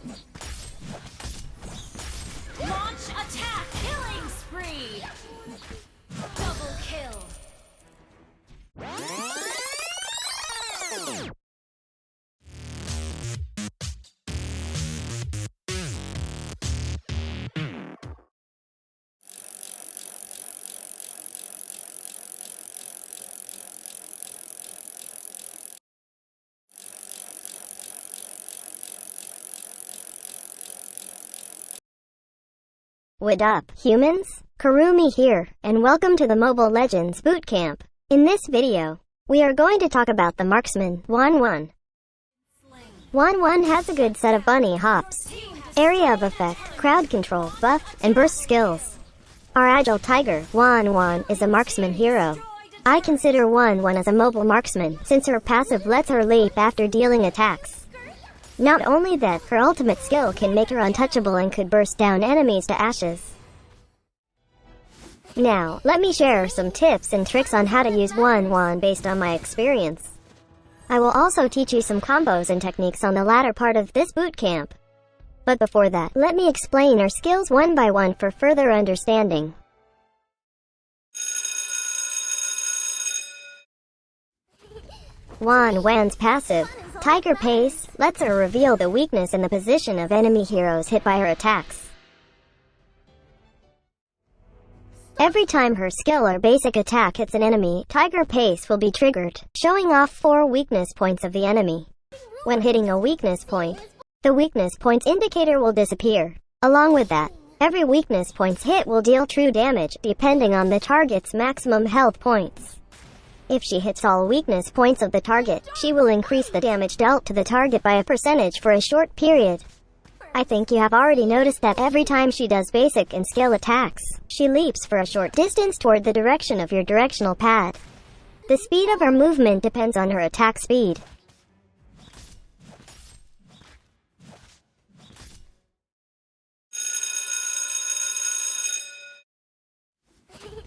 Launch attack! Killing spree! Double kill! What up, humans? Kurumi here, and welcome to the Mobile Legends Bootcamp. In this video, we are going to talk about the marksman, Wan Wan. Wan Wan has a good set of bunny hops, area of effect, crowd control, buff, and burst skills. Our Agile Tiger, Wan Wan, is a marksman hero. I consider Wan Wan as a mobile marksman, since her passive lets her leap after dealing attacks. Not only that, her ultimate skill can make her untouchable and could burst down enemies to ashes. Now, let me share some tips and tricks on how to use Wan Wan based on my experience. I will also teach you some combos and techniques on the latter part of this bootcamp. But before that, let me explain her skills one by one for further understanding. Wan Wan's passive, Tigerpace, lets her reveal the weakness in the position of enemy heroes hit by her attacks. Every time her skill or basic attack hits an enemy, Tigerpace will be triggered, showing off 4 weakness points of the enemy. When hitting a weakness point, the weakness points indicator will disappear. Along with that, every weakness point's hit will deal true damage, depending on the target's maximum health points. If she hits all weakness points of the target, she will increase the damage dealt to the target by a percentage for a short period. I think you have already noticed that every time she does basic and skill attacks, she leaps for a short distance toward the direction of your directional pad. The speed of her movement depends on her attack speed.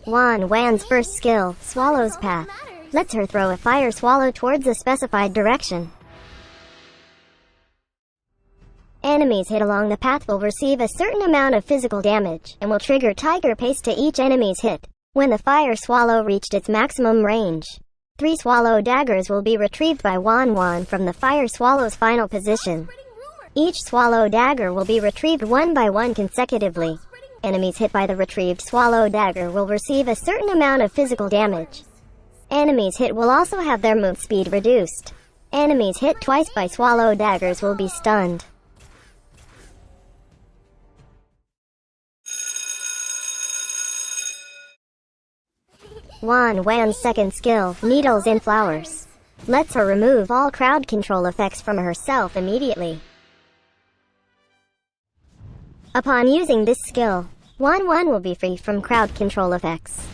Wan Wan's first skill, Swallow's Path, lets her throw a fire swallow towards a specified direction. Enemies hit along the path will receive a certain amount of physical damage, and will trigger Tigerpace to each enemy's hit. When the fire swallow reached its maximum range, 3 swallow daggers will be retrieved by Wan Wan from the fire swallow's final position. Each swallow dagger will be retrieved one by one consecutively. Enemies hit by the retrieved swallow dagger will receive a certain amount of physical damage. Enemies hit will also have their move speed reduced. Enemies hit twice by swallow daggers will be stunned. Wan Wan's second skill, Needles in Flowers, lets her remove all crowd control effects from herself immediately. Upon using this skill, Wan Wan will be free from crowd control effects.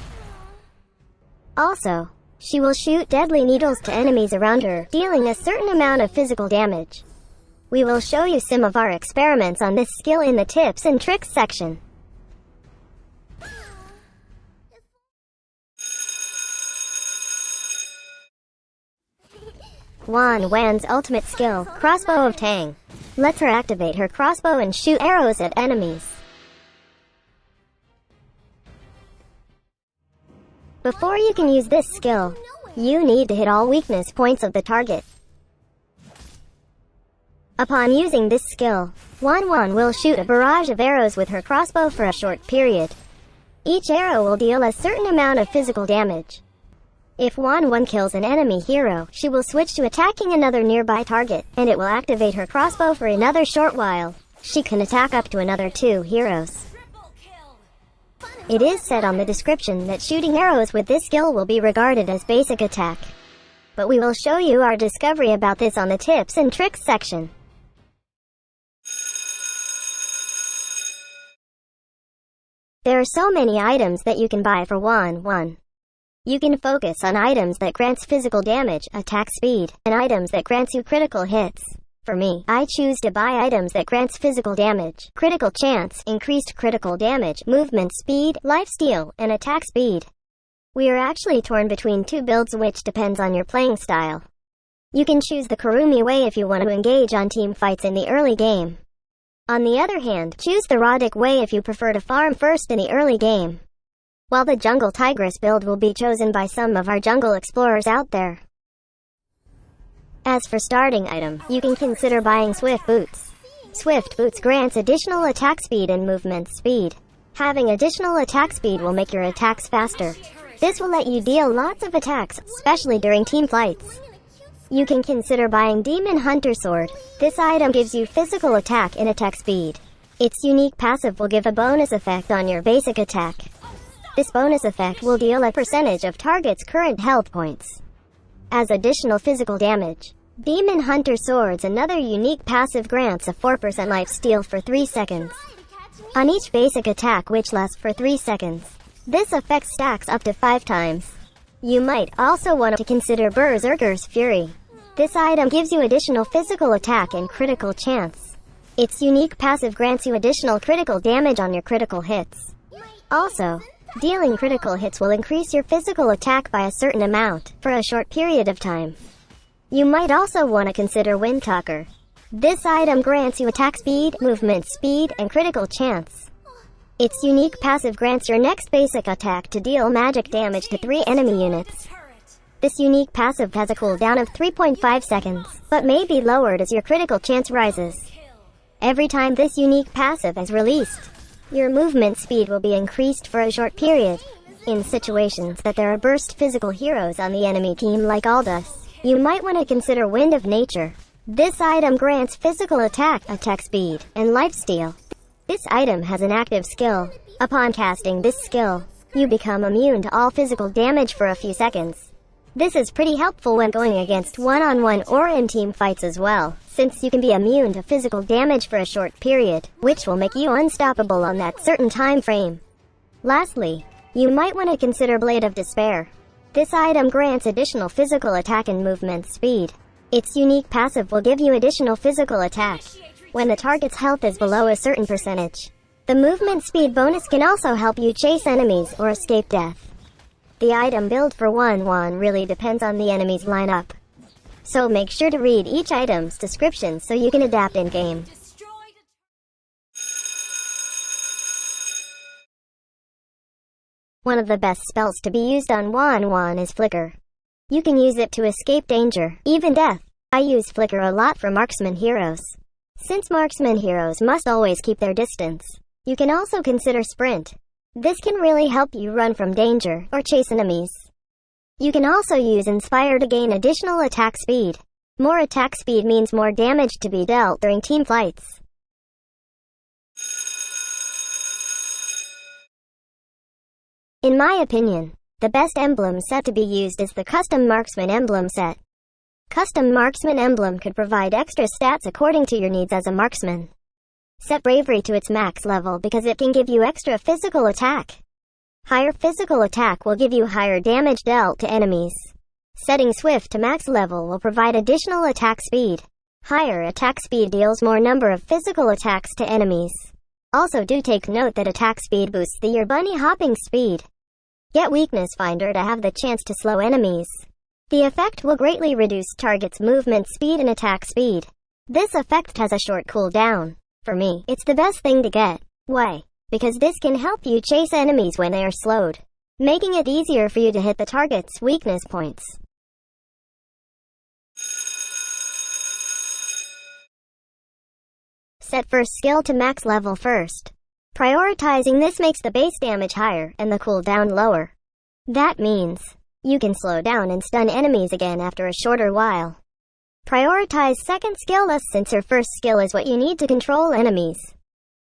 Also, she will shoot deadly needles to enemies around her, dealing a certain amount of physical damage. We will show you some of our experiments on this skill in the tips and tricks section. Wan Wan's ultimate skill, Crossbow of Tang, lets her activate her crossbow and shoot arrows at enemies. Before you can use this skill, you need to hit all weakness points of the target. Upon using this skill, Wan Wan will shoot a barrage of arrows with her crossbow for a short period. Each arrow will deal a certain amount of physical damage. If Wan Wan kills an enemy hero, she will switch to attacking another nearby target, and it will activate her crossbow for another short while. She can attack up to another 2 heroes. It is said on the description that shooting arrows with this skill will be regarded as basic attack. But we will show you our discovery about this on the tips and tricks section. There are so many items that you can buy for Wan Wan. You can focus on items that grants physical damage, attack speed, and items that grants you critical hits. For me, I choose to buy items that grants physical damage, critical chance, increased critical damage, movement speed, lifesteal, and attack speed. We are actually torn between 2 builds, which depends on your playing style. You can choose the Kurumi way if you want to engage on team fights in the early game. On the other hand, choose the Rodic way if you prefer to farm first in the early game. While the Jungle Tigress build will be chosen by some of our jungle explorers out there. As for starting item, you can consider buying Swift Boots. Swift Boots grants additional attack speed and movement speed. Having additional attack speed will make your attacks faster. This will let you deal lots of attacks, especially during team fights. You can consider buying Demon Hunter Sword. This item gives you physical attack and attack speed. Its unique passive will give a bonus effect on your basic attack. This bonus effect will deal a percentage of target's current health points as additional physical damage. Demon Hunter Sword's another unique passive grants a 4% life steal for 3 seconds on each basic attack, which lasts for 3 seconds. This effect stacks up to 5 times. You might also want to consider Berserker's Fury. This item gives you additional physical attack and critical chance. Its unique passive grants you additional critical damage on your critical hits. Also, dealing critical hits will increase your physical attack by a certain amount for a short period of time. You might also want to consider Windtalker. This item grants you attack speed, movement speed, and critical chance. Its unique passive grants your next basic attack to deal magic damage to 3 enemy units. This unique passive has a cooldown of 3.5 seconds, but may be lowered as your critical chance rises. Every time this unique passive is released, your movement speed will be increased for a short period. In situations that there are burst physical heroes on the enemy team like Aldous, you might want to consider Wind of Nature. This item grants physical attack speed, and lifesteal. This item has an active skill. Upon casting this skill, you become immune to all physical damage for a few seconds. This is pretty helpful when going against one-on-one or in team fights as well, since you can be immune to physical damage for a short period, which will make you unstoppable on that certain time frame. Lastly, you might want to consider Blade of Despair. This item grants additional physical attack and movement speed. Its unique passive will give you additional physical attack when the target's health is below a certain percentage. The movement speed bonus can also help you chase enemies or escape death. The item build for Wan Wan really depends on the enemy's lineup. So make sure to read each item's description so you can adapt in-game. One of the best spells to be used on Wan Wan is Flicker. You can use it to escape danger, even death. I use Flicker a lot for marksman heroes. Since marksman heroes must always keep their distance, you can also consider Sprint. This can really help you run from danger or chase enemies. You can also use Inspire to gain additional attack speed. More attack speed means more damage to be dealt during team fights. In my opinion, the best emblem set to be used is the Custom Marksman Emblem set. Custom Marksman Emblem could provide extra stats according to your needs as a marksman. Set Bravery to its max level because it can give you extra physical attack. Higher physical attack will give you higher damage dealt to enemies. Setting Swift to max level will provide additional attack speed. Higher attack speed deals more number of physical attacks to enemies. Also do take note that attack speed boosts your bunny hopping speed. Get Weakness Finder to have the chance to slow enemies. The effect will greatly reduce target's movement speed and attack speed. This effect has a short cooldown. For me, it's the best thing to get. Why? Because this can help you chase enemies when they are slowed, making it easier for you to hit the target's weakness points. Set first skill to max level first. Prioritizing this makes the base damage higher and the cooldown lower. That means you can slow down and stun enemies again after a shorter while. Prioritize second skill less since her first skill is what you need to control enemies.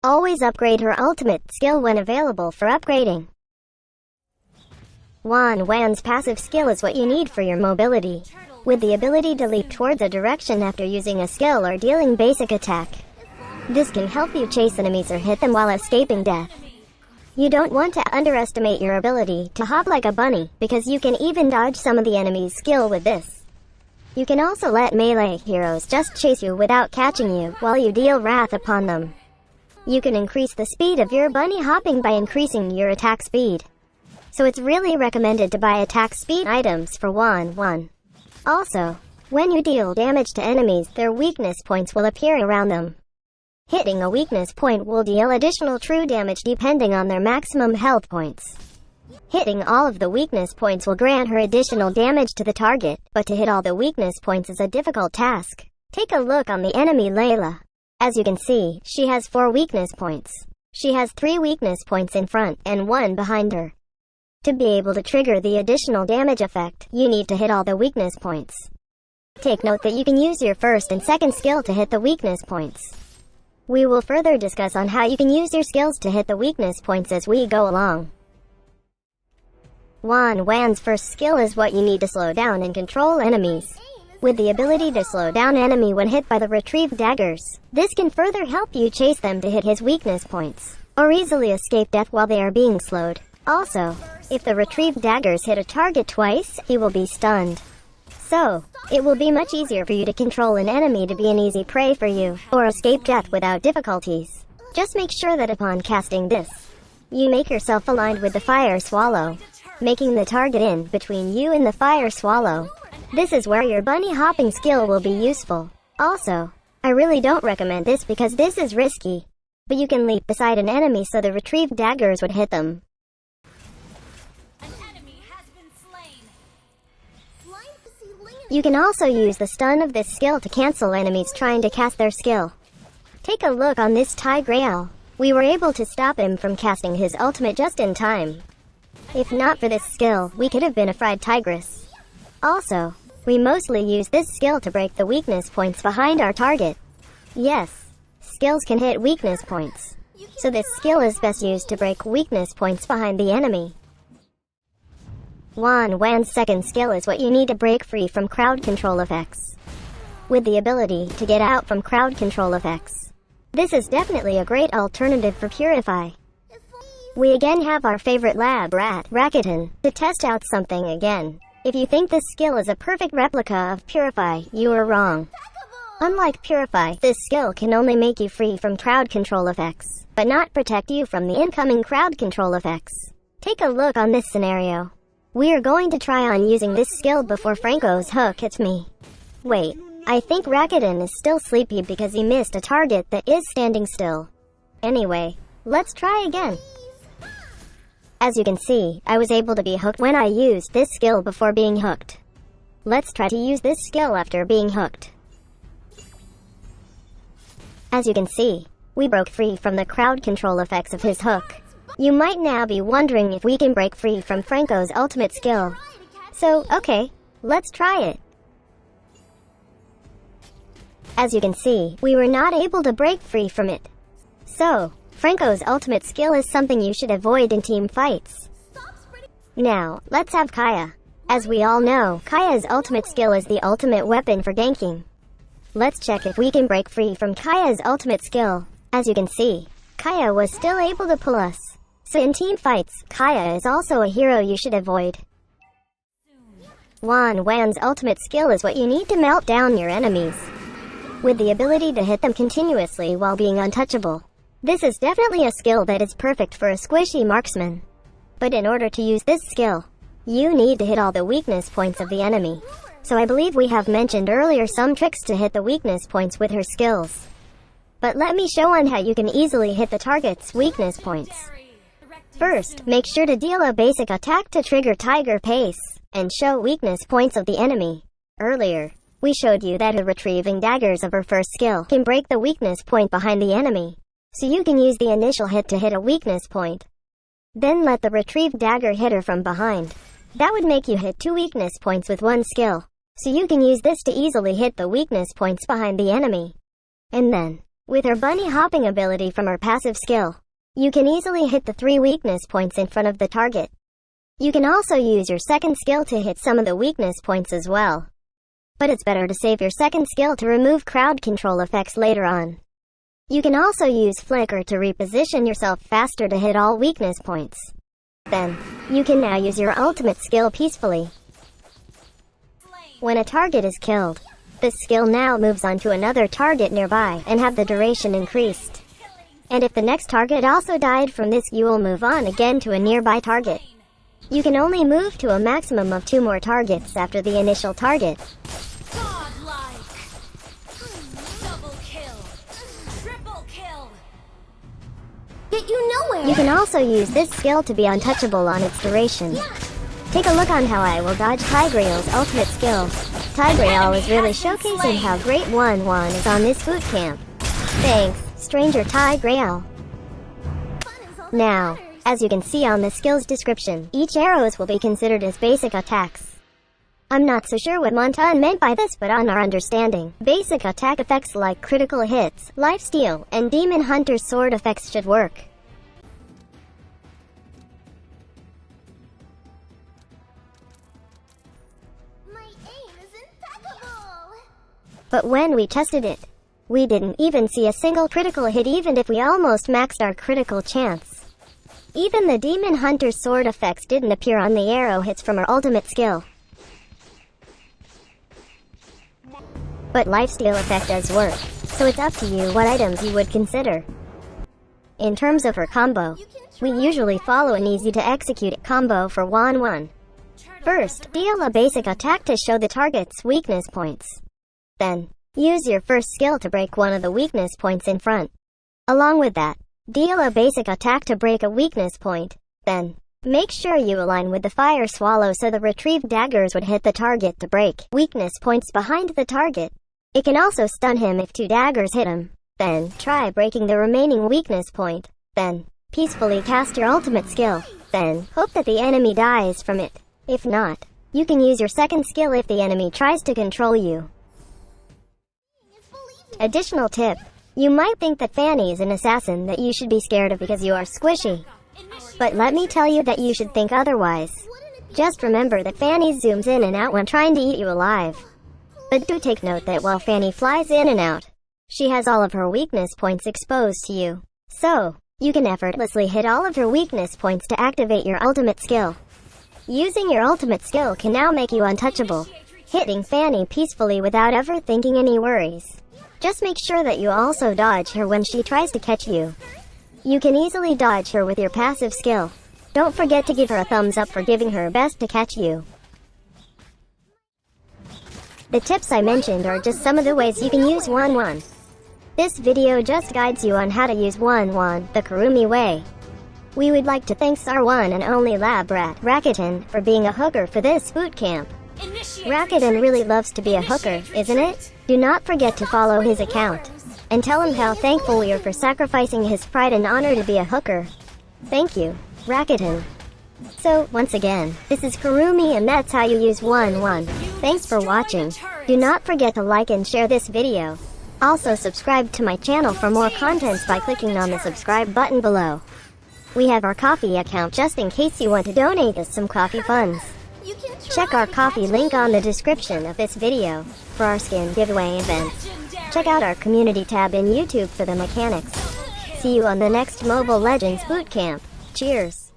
Always upgrade her ultimate skill when available for upgrading. Wan Wan's passive skill is what you need for your mobility, with the ability to leap towards a direction after using a skill or dealing basic attack. This can help you chase enemies or hit them while escaping death. You don't want to underestimate your ability to hop like a bunny, because you can even dodge some of the enemy's skill with this. You can also let melee heroes just chase you without catching you while you deal wrath upon them. You can increase the speed of your bunny hopping by increasing your attack speed. So it's really recommended to buy attack speed items for Wan Wan. Also, when you deal damage to enemies, their weakness points will appear around them. Hitting a weakness point will deal additional true damage depending on their maximum health points. Hitting all of the weakness points will grant her additional damage to the target, but to hit all the weakness points is a difficult task. Take a look on the enemy Layla. As you can see, she has 4 weakness points. She has 3 weakness points in front and 1 behind her. To be able to trigger the additional damage effect, you need to hit all the weakness points. Take note that you can use your first and second skill to hit the weakness points. We will further discuss on how you can use your skills to hit the weakness points as we go along. Wan Wan's first skill is what you need to slow down and control enemies. With the ability to slow down enemy when hit by the retrieved daggers, this can further help you chase them to hit his weakness points, or easily escape death while they are being slowed. Also, if the retrieved daggers hit a target twice, he will be stunned. So, it will be much easier for you to control an enemy to be an easy prey for you, or escape death without difficulties. Just make sure that upon casting this, you make yourself aligned with the fire swallow, making the target in between you and the fire swallow. This is where your bunny hopping skill will be useful. Also, I really don't recommend this because this is risky, but you can leap beside an enemy so the retrieved daggers would hit them. You can also use the stun of this skill to cancel enemies trying to cast their skill. Take a look on this Tigerpace. We were able to stop him from casting his ultimate just in time. If not for this skill, we could have been a fried tigress. Also, we mostly use this skill to break the weakness points behind our target. Yes, skills can hit weakness points, so this skill is best used to break weakness points behind the enemy. Wan Wan's second skill is what you need to break free from crowd control effects. With the ability to get out from crowd control effects, this is definitely a great alternative for Purify. We again have our favorite lab rat, Rakuten, to test out something again. If you think this skill is a perfect replica of Purify, you are wrong. Unlike Purify, this skill can only make you free from crowd control effects, but not protect you from the incoming crowd control effects. Take a look on this scenario. We are going to try on using this skill before Franco's hook hits me. Wait, I think Rakuten is still sleepy because he missed a target that is standing still. Anyway, let's try again. As you can see, I was able to be hooked when I used this skill before being hooked. Let's try to use this skill after being hooked. As you can see, we broke free from the crowd control effects of his hook. You might now be wondering if we can break free from Franco's ultimate skill. So, okay, let's try it. As you can see, we were not able to break free from it. So, Franco's ultimate skill is something you should avoid in team fights. Now, let's have Kaya. As we all know, Kaya's ultimate skill is the ultimate weapon for ganking. Let's check if we can break free from Kaya's ultimate skill. As you can see, Kaya was still able to pull us. So in team fights, Kaya is also a hero you should avoid. Wan Wan's ultimate skill is what you need to melt down your enemies, with the ability to hit them continuously while being untouchable. This is definitely a skill that is perfect for a squishy marksman. But in order to use this skill, you need to hit all the weakness points of the enemy. So I believe we have mentioned earlier some tricks to hit the weakness points with her skills. But let me show on how you can easily hit the target's weakness points. First, make sure to deal a basic attack to trigger Tigerpace, and show weakness points of the enemy. Earlier, we showed you that her retrieving daggers of her first skill can break the weakness point behind the enemy. So you can use the initial hit to hit a weakness point. Then let the retrieved dagger hit her from behind. That would make you hit 2 weakness points with one skill. So you can use this to easily hit the weakness points behind the enemy. And then, with her bunny hopping ability from her passive skill, you can easily hit the 3 weakness points in front of the target. You can also use your second skill to hit some of the weakness points as well. But it's better to save your second skill to remove crowd control effects later on. You can also use Flicker to reposition yourself faster to hit all weakness points. Then, you can now use your ultimate skill peacefully. When a target is killed, this skill now moves on to another target nearby and have the duration increased. And if the next target also died from this, you will move on again to a nearby target. You can only move to a maximum of 2 more targets after the initial target. Godlike. Double kill. Triple kill. get you nowhere. You can also use this skill to be untouchable on its duration. Take a look on how I will dodge Tigreal's ultimate skill. Tigreal is really showcasing how great Wan Wan is on this boot camp. Thanks, Stranger Tigreal. Now, as you can see on the skills description, each arrows will be considered as basic attacks. I'm not so sure what Montan meant by this, but on our understanding, basic attack effects like critical hits, lifesteal, and Demon Hunter's sword effects should work. My aim is impeccable. But when we tested it, we didn't even see a single critical hit even if we almost maxed our critical chance. Even the Demon Hunter's sword effects didn't appear on the arrow hits from her ultimate skill. But lifesteal effect does work, so it's up to you what items you would consider. In terms of her combo, we usually follow an easy-to-execute combo for Wan Wan. First, deal a basic attack to show the target's weakness points. Then, use your first skill to break one of the weakness points in front. Along with that, deal a basic attack to break a weakness point. Then, make sure you align with the fire swallow so the retrieved daggers would hit the target to break weakness points behind the target. It can also stun him if 2 daggers hit him. Then, try breaking the remaining weakness point. Then, peacefully cast your ultimate skill. Then, hope that the enemy dies from it. If not, you can use your second skill if the enemy tries to control you. Additional tip. You might think that Fanny is an assassin that you should be scared of because you are squishy. But let me tell you that you should think otherwise. Just remember that Fanny zooms in and out when trying to eat you alive. But do take note that while Fanny flies in and out, she has all of her weakness points exposed to you. So, you can effortlessly hit all of her weakness points to activate your ultimate skill. Using your ultimate skill can now make you untouchable, hitting Fanny peacefully without ever thinking any worries. Just make sure that you also dodge her when she tries to catch you. You can easily dodge her with your passive skill. Don't forget to give her a thumbs up for giving her best to catch you. The tips I mentioned are just some of the ways you can use Wan Wan. This video just guides you on how to use Wan Wan the Kurumi way. We would like to thank our one and only lab rat, Rakuten, for being a hooker for this boot camp. Rakuten really loves to be a hooker, isn't it? Do not forget to follow his account, and tell him how thankful we are for sacrificing his pride and honor to be a hooker. Thank you, Rakuten. So, once again, this is Kurumi and that's how you use Wan Wan. Thanks for watching. Do not forget to like and share this video. Also subscribe to my channel for more contents by clicking on the subscribe button below. We have our Ko-fi account just in case you want to donate us some coffee funds. Check our Ko-fi link on the description of this video for our skin giveaway events. Check out our community tab in YouTube for the mechanics. See you on the next Mobile Legends Bootcamp. Cheers!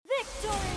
Victory!